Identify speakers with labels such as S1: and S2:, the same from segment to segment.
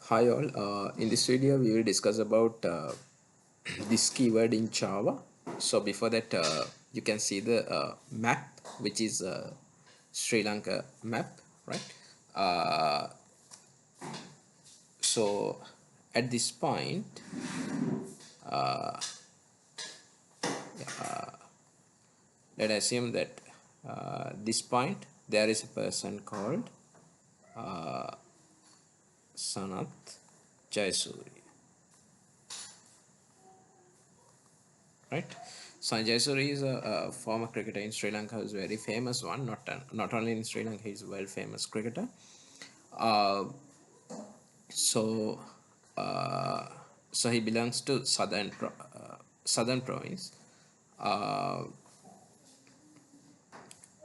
S1: Hi all, in this video we will discuss about this keyword in Java. So before that you can see the map, which is Sri Lanka map, right? uh, so at this point let us assume that this point there is a person called Sanath Jayasuri, right? Sanjay Jayasuri is a former cricketer in Sri Lanka, who's a very famous one. Not only in Sri Lanka, he's a well famous cricketer. Uh, so uh, so he belongs to southern province, uh,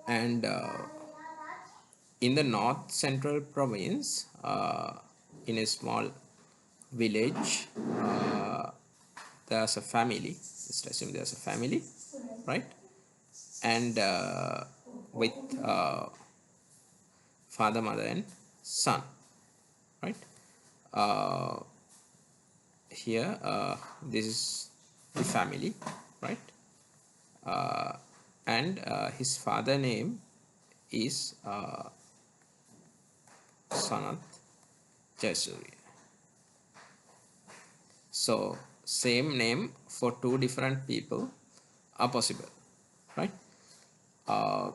S1: and in the north central province, in a small village, there's a family. Just assume there's a family, right? And with father, mother, and son, right? uh, Here this is the family, right? uh, and his father name is Sanath Jayasuri. So same name for two different people are possible, right? uh,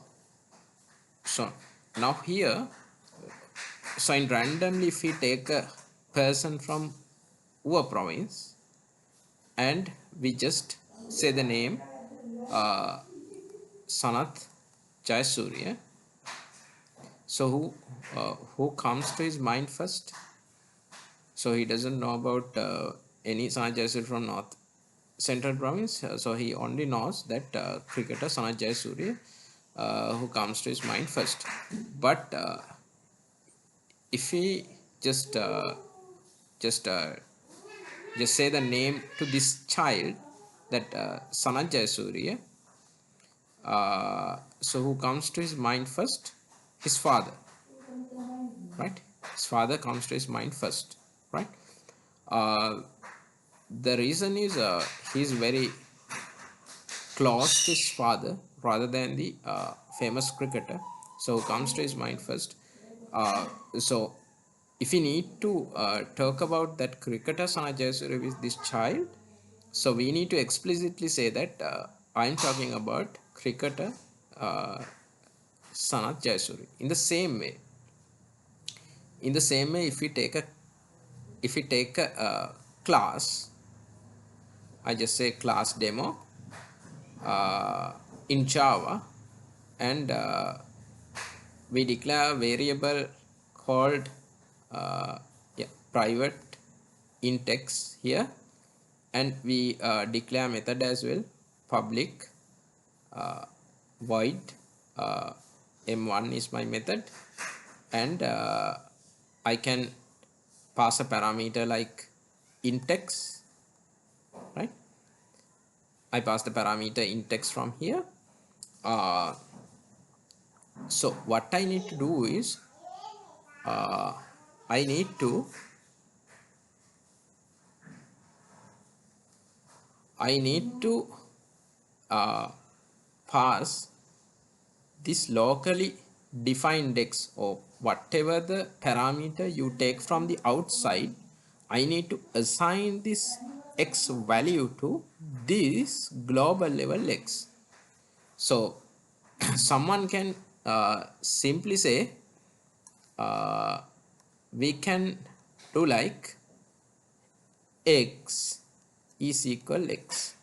S1: so now here, so in randomly, if we take a person from Ua province and we just say the name Sanath Jayasuriya, so who comes to his mind first? So he doesn't know about any Sanath Jayasuriya from North Central Province, so he only knows that cricketer Sanath Jayasuriya, who comes to his mind first. But if he just just uh, just say the name to this child, that Sanath Jayasuriya, so who comes to his mind first? His father, right? His father comes to his mind first, right? uh, the reason is he's very close to his father rather than the famous cricketer, so who comes to his mind first. So if we need to talk about that cricketer Sanath Jayasuriya with this child, so we need to explicitly say that I'm talking about cricketer uh, Sanath Jayasuriya. In the same way, if we take a class, I just say class demo in Java, and we declare a variable called yeah, private intex here, and we declare method as well, public void m1 is my method, and I can pass a parameter like intex, right? I pass the parameter intex from here. uh, so what I need to do is uh, I need to I need to uh, pass this locally defined x, or whatever the parameter you take from the outside. I need to assign this x value to this global level x. So someone can simply say uh, we can do like x is equal x.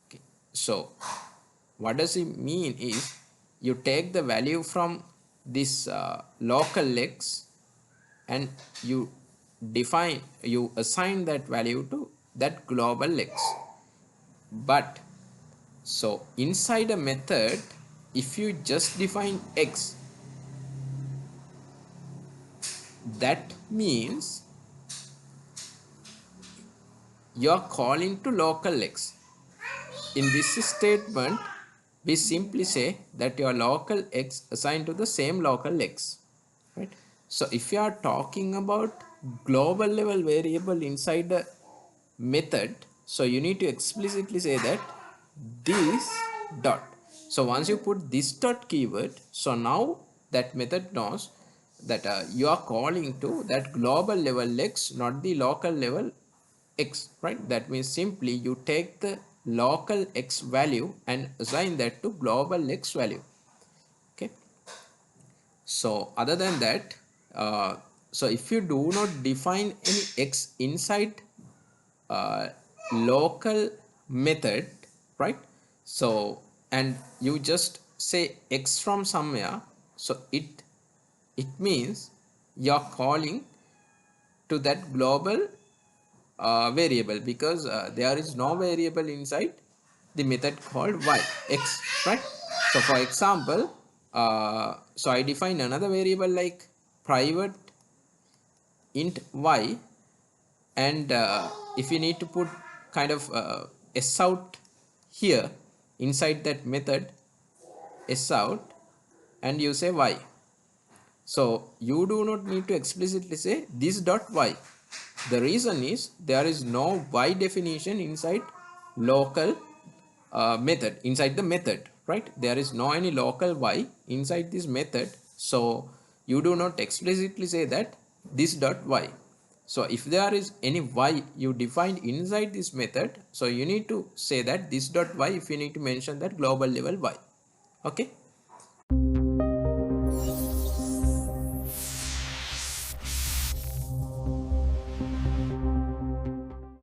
S1: Okay. So what does it mean is, you take the value from this local x and you assign that value to that global x. But so inside a method, if you just define x, that means you are calling to local x. In this statement, we simply say that your local x assigned to the same local x, right? So if you are talking about global level variable inside the method, so you need to explicitly say that this dot. So once you put this dot keyword, so now that method knows that you are calling to that global level x, not the local level x, right? That means simply you take the local x value and assign that to global x value. Okay, so other than that, so if you do not define any x inside uh, local method, right? So and you just say x from somewhere, so it means you're calling to that global variable, because there is no variable inside the method called y x, right? So for example, so I define another variable like private int y, and if you need to put kind of s out here inside that method s out, and you say y, so you do not need to explicitly say this dot y. The reason is there is no y definition inside local method, inside the method, right? There is no any local y inside this method, so you do not explicitly say that this dot y. So if there is any y you defined inside this method, so you need to say that this dot y if you need to mention that global level y. Okay.